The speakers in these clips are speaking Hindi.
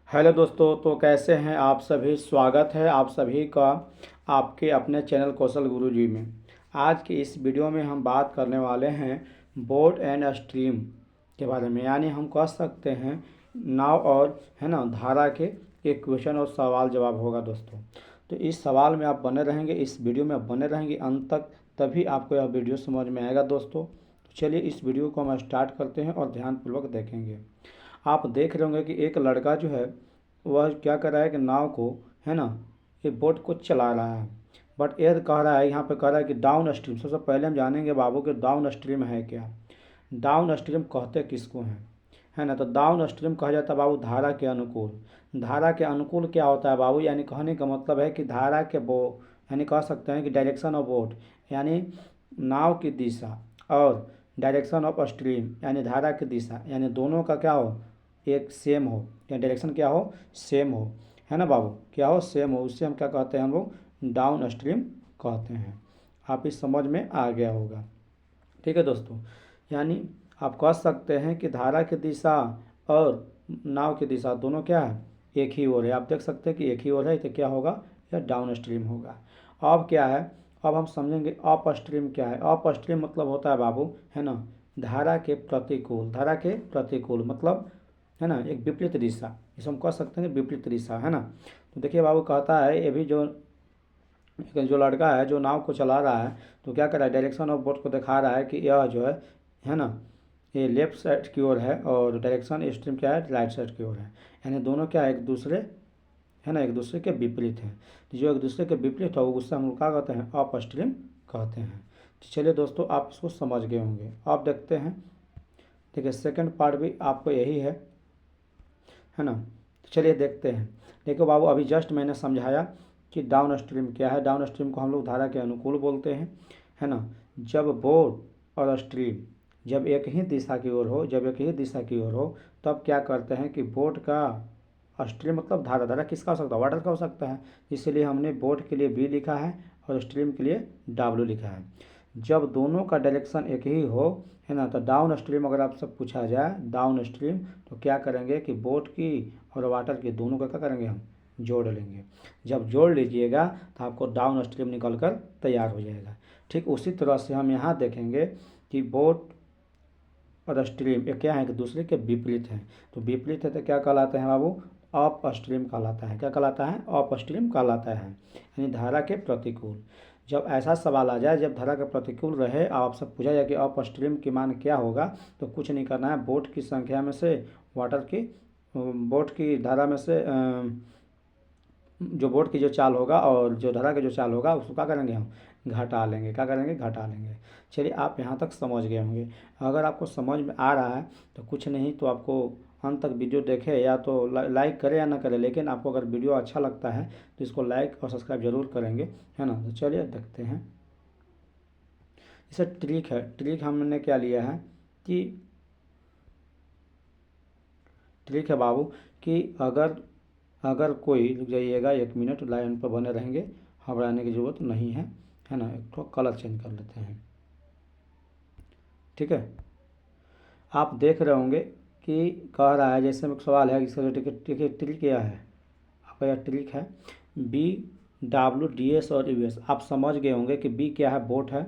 हेलो दोस्तों, तो कैसे हैं आप सभी। स्वागत है आप सभी का आपके अपने चैनल कौशल गुरु जी में। आज की इस वीडियो में हम बात करने वाले हैं बोट एंड स्ट्रीम के बारे में, यानी हम कह सकते हैं नाव और है ना धारा के एक क्वेश्चन और सवाल जवाब होगा दोस्तों। तो इस सवाल में आप बने रहेंगे, इस वीडियो में आप बने रहेंगे अंत तक, तभी आपको यह वीडियो समझ में आएगा दोस्तों। तो चलिए इस वीडियो को हम स्टार्ट करते हैं और ध्यानपूर्वक देखेंगे। आप देख रहे होंगे कि एक लड़का जो है वह क्या कर रहा है कि नाव को है ना ये बोट को चला रहा है। बट ये कह रहा है, यहाँ पे कह रहा है कि डाउन स्ट्रीम। सबसे पहले हम जानेंगे बाबू कि डाउन स्ट्रीम है क्या। डाउन स्ट्रीम कहते किसको हैं, है ना। तो डाउन स्ट्रीम कहा जाता है बाबू धारा के अनुकूल। धारा के अनुकूल क्या होता है बाबू, यानी कहने का मतलब है कि धारा के बो यानी कह सकते हैं कि डायरेक्शन ऑफ बोट यानी नाव की दिशा, और डायरेक्शन ऑफ स्ट्रीम यानी धारा की दिशा, यानी दोनों का क्या हो, एक सेम हो, या डायरेक्शन क्या हो, सेम हो, है ना बाबू, क्या हो, सेम हो। उससे हम क्या कहते हैं, हम लोग डाउन स्ट्रीम कहते हैं। आप इस समझ में आ गया होगा, ठीक है दोस्तों। यानी आप कह सकते हैं कि धारा की दिशा और नाव की दिशा दोनों क्या है, एक ही ओर है। आप देख सकते हैं कि एक ही ओर है, तो क्या होगा, यह डाउन स्ट्रीम होगा। अब क्या है, अब हम समझेंगे अप स्ट्रीम क्या है। अप स्ट्रीम मतलब होता है बाबू, है ना, धारा के प्रतिकूल। धारा के प्रतिकूल मतलब है ना एक विपरीत दिशा, इसे हम कह सकते हैं विपरीत दिशा, है ना। तो देखिए बाबू कहता है, ये भी जो लड़का है जो नाव को चला रहा है, तो क्या कर रहा है, डायरेक्शन ऑफ बोट को दिखा रहा है कि यह जो है ना, ये लेफ्ट साइड की ओर है और डायरेक्शन स्ट्रीम क्या है, राइट साइड की ओर है। यानी दोनों क्या है, एक दूसरे है ना, एक दूसरे के विपरीत हैं। तो जो एक दूसरे के विपरीत हो उससे हम लोग क्या कहते हैं, अप स्ट्रीम कहते हैं। तो चलिए दोस्तों, आप इसको समझ गए होंगे। आप देखते हैं, देखिए सेकंड पार्ट भी आपको यही है ना। तो चलिए देखते हैं। देखो बाबू, अभी जस्ट मैंने समझाया कि डाउन स्ट्रीम क्या है। डाउन स्ट्रीम को हम लोग धारा के अनुकूल बोलते हैं, है ना। जब बोट और स्ट्रीम जब एक ही दिशा की ओर हो, जब एक ही दिशा की ओर हो, तब क्या करते हैं कि बोट का स्ट्रीम मतलब धारा, धारा किसका हो सकता है, वाटर का हो सकता है। इसलिए हमने बोट के लिए बी लिखा है और स्ट्रीम के लिए डब्ल्यू लिखा है। जब दोनों का डायरेक्शन एक ही हो, है ना, तो डाउन स्ट्रीम अगर आपसे पूछा जाए डाउन स्ट्रीम, तो क्या करेंगे कि बोट की और वाटर की दोनों का क्या करेंगे, हम जोड़ लेंगे। जब जोड़ लीजिएगा तो आपको डाउन स्ट्रीम निकल कर तैयार हो जाएगा। ठीक उसी तरह से हम यहाँ देखेंगे कि बोट और स्ट्रीम ये क्या है, एक दूसरे के विपरीत हैं। तो विपरीत है तो क्या कहलाते हैं बाबू, अप स्ट्रीम कहलाता है। क्या कहलाता है, अप स्ट्रीम कहलाता है, यानी धारा के प्रतिकूल। जब ऐसा सवाल आ जाए, जब धारा के प्रतिकूल रहे, आपसे पूछा जाए कि अप स्ट्रीम की मान क्या होगा, तो कुछ नहीं करना है, बोट की संख्या में से वाटर की बोट की धारा में से जो बोट की जो चाल होगा और जो धारा की जो चाल होगा उसको क्या करेंगे, हम घटा लेंगे। क्या करेंगे, घटा लेंगे। चलिए आप यहाँ तक समझ गए होंगे। अगर आपको समझ में आ रहा है तो कुछ नहीं, तो आपको अंत तक वीडियो देखें, या तो लाइक करें या ना करें, लेकिन आपको अगर वीडियो अच्छा लगता है तो इसको लाइक और सब्सक्राइब जरूर करेंगे, है ना। तो चलिए देखते हैं। इसे ट्रिक है, ट्रिक हमने क्या लिया है कि ट्रिक है बाबू कि अगर अगर कोई, रुक जाइएगा 1 मिनट, लाइन पर बने रहेंगे, घबराने की ज़रूरत नहीं है ना। एक तो कलर चेंज कर लेते हैं, ठीक है। आप देख रहे होंगे कि कह रहा है, जैसे में सवाल है, इसका ट्रिक ट्रिक क्या है, आपका यह ट्रिक है बी डब्ल्यू डी एस और यू एस। आप समझ गए होंगे कि बी क्या है, बोट है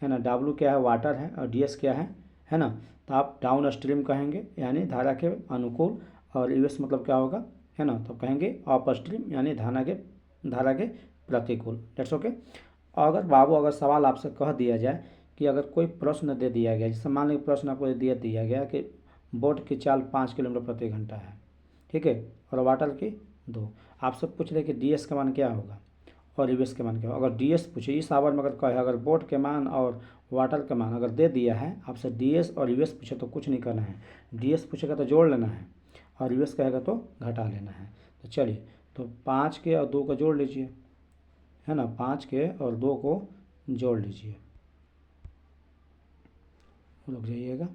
ना, डब्ल्यू क्या है, वाटर है, और डी एस क्या है ना। तो आप डाउन स्ट्रीम कहेंगे यानी धारा के अनुकूल, और यू एस मतलब क्या होगा, है ना, तो कहेंगे अप स्ट्रीम यानी धारा के प्रतिकूल। That's okay. अगर बाबू, अगर सवाल आपसे कह दिया जाए कि अगर कोई प्रश्न दे दिया गया, जैसे मान लीजिए प्रश्न आपको दिया गया कि बोट की चाल 5 किलोमीटर प्रति घंटा है, ठीक है, और वाटर की 2। आपसे पूछ रहे कि डी एस का मान क्या होगा और यू एस के मान क्या होगा। अगर डी एस पूछे, इस आवर में अगर कहे, अगर बोट के मान और वाटर का मान अगर दे दिया है, आपसे डी एस और यू एस पूछे तो कुछ नहीं करना है। डी एस पूछेगा तो जोड़ लेना है, और यू एस कहेगा तो घटा लेना है। तो चलिए, तो 5 के और 2 को जोड़ लीजिए, है ना, 5 के और 2 को जोड़ लीजिए, रुक जाइएगा,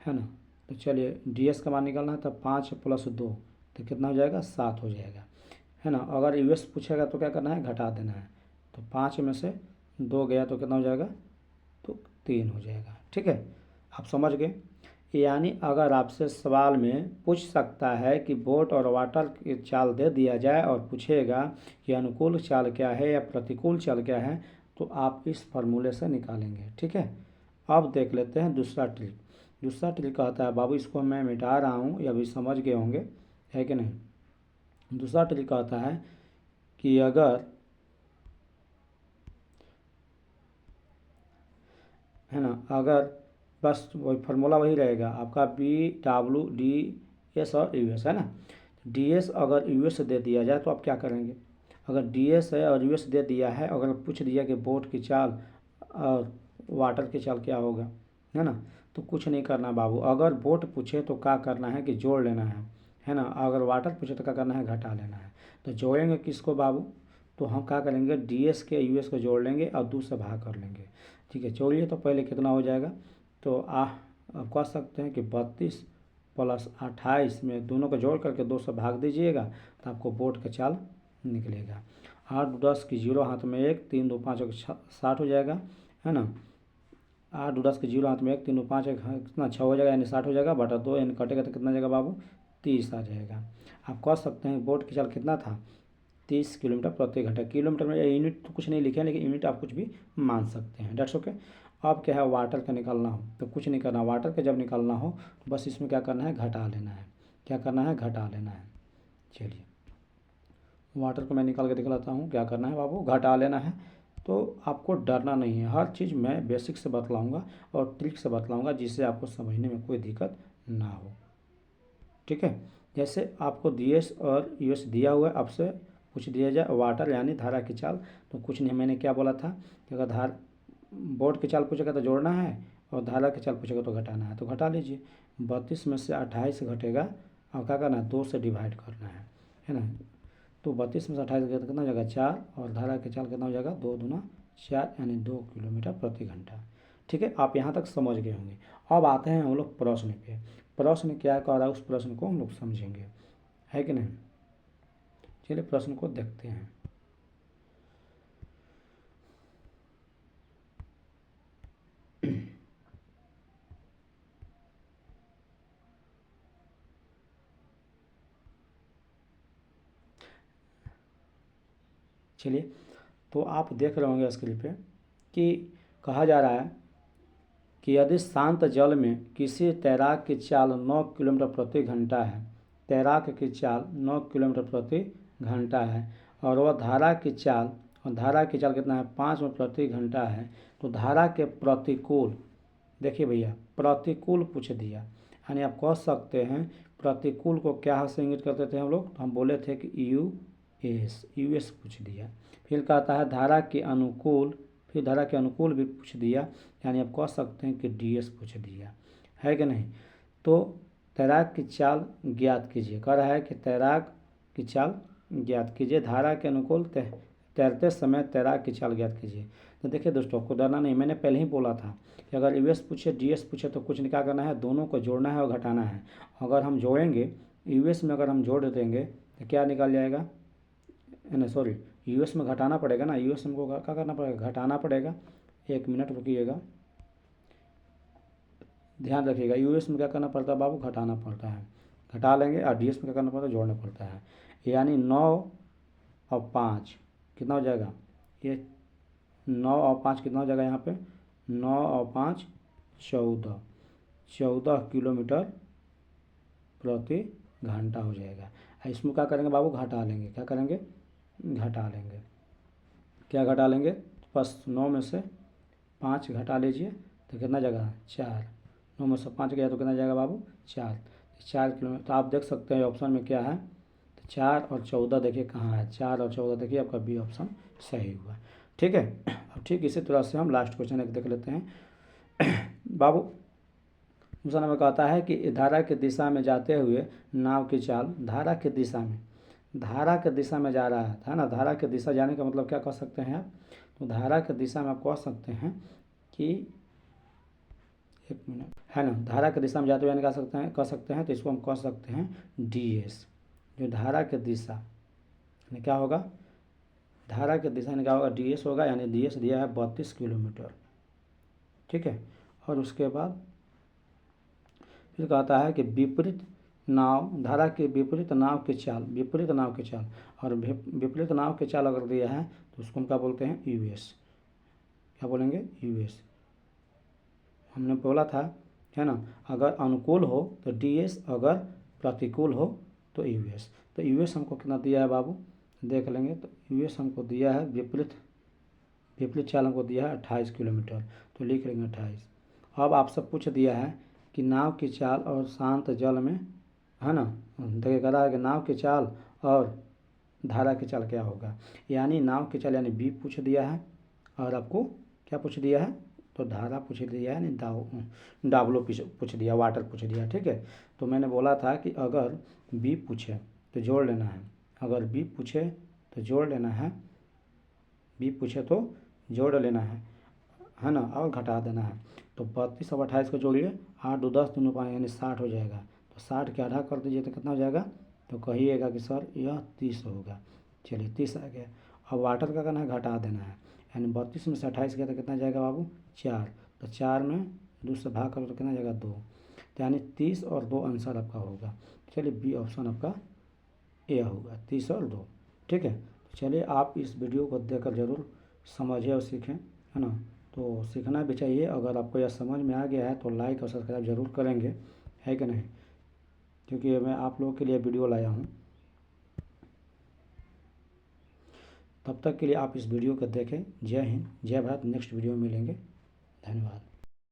है ना। तो चलिए डी एस का मान निकालना है, तो 5 + 2 तो कितना हो जाएगा, 7 हो जाएगा, है ना। अगर यू एस पूछेगा तो क्या करना है, घटा देना है। तो 5 में से 2 गया तो कितना हो जाएगा, तो 3 हो जाएगा, ठीक है। आप समझ गए। यानी अगर आपसे सवाल में पूछ सकता है कि बोट और वाटर की चाल दे दिया जाए और पूछेगा कि अनुकूल चाल क्या है या प्रतिकूल चाल क्या है, तो आप इस फार्मूले से निकालेंगे। ठीक है, अब देख लेते हैं दूसरा ट्रिक। दूसरा ट्रिक कहता है, बाबू इसको मैं मिटा रहा हूँ, ये अभी समझ गए होंगे, है कि नहीं। दूसरा ट्रिक कहता है कि अगर, है ना, अगर बस वही फार्मूला वही रहेगा आपका, BWDS और US, है ना। DS अगर US दे दिया जाए तो आप क्या करेंगे। अगर DS है और US दे दिया है, अगर पूछ दिया कि बोट की चाल और वाटर की चाल क्या होगा, है ना, तो कुछ नहीं करना बाबू। अगर बोट पूछे तो क्या करना है कि जोड़ लेना है ना। अगर वाटर पूछे तो क्या करना है, घटा लेना है। तो जोड़ेंगे किसको बाबू, तो हम क्या करेंगे, DS के US को जोड़ लेंगे और 2 से भाग कर लेंगे। ठीक है, जोड़िए तो पहले कितना हो जाएगा, तो आप कह सकते हैं कि 32 + 28 में दोनों को जोड़ करके 2 से भाग दीजिएगा तो आपको बोट का चाल निकलेगा। 8 10 की 0 हाथ में 1, 3 2 5 60 हो जाएगा, है ना। 8 10 की 0 हाथ में 1, 3 2 5 1 कितना 6 हो जाएगा, यानी 60 हो जाएगा, बटा 2 यानी कटेगा तो कितना जाएगा बाबू, 30 आ जाएगा। आप कह सकते हैं बोट की चाल कितना था, 30 किलोमीटर प्रति घंटा। किलोमीटर में यूनिट तो कुछ नहीं लिखे हैं, लेकिन यूनिट आप कुछ भी मान सकते हैं, डेट्स ओके। अब क्या है, वाटर का निकालना हो तो कुछ नहीं करना, वाटर का जब निकालना हो तो बस इसमें क्या करना है, घटा लेना है। क्या करना है, घटा लेना है। चलिए वाटर को मैं निकाल के दिखलाता हूँ, क्या करना है बाबू, घटा लेना है। तो आपको डरना नहीं है, हर चीज़ मैं बेसिक से बतलाऊँगा और ट्रिक से बतलाऊँगा, जिससे आपको समझने में कोई दिक्कत ना हो। ठीक है, जैसे आपको DS और US दिया हुआ है, आपसे पूछ दिया जाए वाटर यानी धारा की चाल, तो कुछ नहीं, मैंने क्या बोला था कि अगर बोट की चाल पूछेगा तो जोड़ना है और धारा की चाल पूछेगा तो घटाना है, तो घटा लीजिए। 32 में से 28 घटेगा और क्या करना है, 2 से डिवाइड करना है ना। तो 32 में से 28 घटेगा कितना हो जाएगा, 4, और धारा की चाल कितना हो जाएगा, 2 दूना 4 यानी 2 किलोमीटर प्रति घंटा। ठीक है, आप यहाँ तक समझ गए होंगे। अब आते हैं हम लोग प्रश्न पे। प्रश्न क्या कह रहा है, उस प्रश्न को हम लोग समझेंगे, है कि नहीं। चलिए प्रश्न को देखते हैं। चलिए, तो आप देख रहे होंगे स्क्रीन पे कि कहा जा रहा है कि यदि शांत जल में किसी तैराक की चाल 9 किलोमीटर प्रति घंटा है, तैराक की चाल 9 किलोमीटर प्रति घंटा है, और वह धारा की चाल, और धारा की चाल कितना है, 5 में प्रति घंटा है, तो धारा के प्रतिकूल, देखिए भैया प्रतिकूल पूछ दिया, यानी आप कह सकते हैं प्रतिकूल को क्या से इंगित करते थे हम लोग, तो हम बोले थे कि US पूछ दिया। फिर कहता है धारा के अनुकूल, फिर धारा के अनुकूल भी पूछ दिया, यानी आप कह सकते हैं कि DS पूछ दिया, है कि नहीं। तो तैराक की चाल ज्ञात कीजिए, कह रहा है कि तैराक की चाल ज्ञात कीजिए, धारा के अनुकूल तैरते समय तैराक की चाल ज्ञात कीजिए। तो देखिए दोस्तों, आपको डरना नहीं, मैंने पहले ही बोला था कि अगर US पूछे DS पूछे तो कुछ नहीं क्या करना है, दोनों को जोड़ना है और घटाना है। अगर हम जोड़ेंगे US में, अगर हम जोड़ देंगे तो क्या निकल जाएगा, नहीं सॉरी, US में घटाना पड़ेगा ना, US में हमको क्या करना पड़ेगा, घटाना पड़ेगा। 1 मिनट रुकिएगा, ध्यान रखिएगा, US में क्या करना पड़ता है बाबू, घटाना पड़ता है, घटा लेंगे, और DS में क्या करना पड़ता है, जोड़ना पड़ता है। यानी 9 और 5 कितना हो जाएगा, ये 9 और 5 कितना हो जाएगा यहाँ पे, 9 और 5 14 किलोमीटर प्रति घंटा हो जाएगा। इसमें क्या करेंगे बाबू, घटा लेंगे, क्या करेंगे, घटा लेंगे। क्या घटा लेंगे, बस 9 में से 5 घटा लीजिए तो कितना जाएगा, 4। 9 में से 5 गया तो कितना जाएगा बाबू, 4। 4 किलोमीटर, तो आप देख सकते हैं ऑप्शन में क्या है, तो 4 और 14 देखिए कहाँ है, 4 और 14 देखिए आपका B ऑप्शन सही हुआ। ठीक है, अब ठीक इसी तरह से हम लास्ट क्वेश्चन एक देख लेते हैं। बाबू दूसरा नंबर कहता है कि धारा की दिशा में जाते हुए नाव की चाल, धारा की दिशा में, धारा की दिशा में जा रहा है ना, धारा की दिशा जाने का मतलब क्या कह सकते हैं आप, तो धारा की दिशा में आप कह सकते हैं कि, 1 मिनट, है ना, धारा की दिशा में जाते हुए कह सकते हैं तो इसको हम कह सकते हैं DS, जो धारा की दिशा यानी क्या होगा, धारा की दिशा यानी क्या होगा, DS होगा, यानी DS दिया है 32 किलोमीटर। ठीक है, और उसके बाद फिर कहता है कि विपरीत नाव, धारा के विपरीत नाव की चाल, विपरीत नाव की चाल, और विपरीत नाव की चाल अगर दिया है तो उसको हम क्या बोलते हैं, यूएस। क्या बोलेंगे, यूएस। हमने बोला था, है ना, अगर अनुकूल हो तो डीएस, अगर प्रतिकूल हो तो यूएस। तो यूएस हमको कितना दिया है बाबू, देख लेंगे। तो यूएस हमको दिया है, विपरीत चाल हमको दिया है 28 किलोमीटर, तो लिख लेंगे 28। अब आपसे पूछ दिया है कि नाव की चाल और शांत जल में, है ना, देखिए कह रहा है कि नाव की चाल और धारा की चाल क्या होगा, यानी नाव की चाल यानी बी पूछ दिया है, और आपको क्या पूछ दिया है, तो धारा पूछ दिया है, यानी डाब्लो पूछ दिया, वाटर पूछ दिया, ठीक है। तो मैंने बोला था कि अगर बी पूछे तो जोड़ लेना है, अगर बी पूछे तो जोड़ लेना है, बी पूछे तो जोड़ लेना है ना, और घटा देना है। तो 32 और 28 को जोड़िए, 8 2 10 दोनों 5 यानी 60 हो जाएगा। तो 60 के आधा कर दीजिए तो कितना हो जाएगा, तो कहिएगा कि सर यह 30 होगा। चलिए 30 आ गया। अब वाटर का करना है, घटा देना है, यानी 32 में से 28 गया तो कितना जाएगा बाबू, 4। तो 4 में 2 से भाग करो तो कितना जाएगा, 2। तो यानी 30 और 2 आंसर आपका होगा। चलिए बी ऑप्शन आपका ए होगा, 30 और 2, ठीक है। तो चलिए आप इस वीडियो को देखकर ज़रूर समझें और सीखें, है ना। तो सीखना भी चाहिए। अगर आपको यह समझ में आ गया है तो लाइक और सब्सक्राइब ज़रूर करेंगे, है कि नहीं, क्योंकि मैं आप लोगों के लिए वीडियो लाया हूँ। तब तक के लिए आप इस वीडियो को देखें। जय हिंद, जय भारत। नेक्स्ट वीडियो में मिलेंगे। धन्यवाद।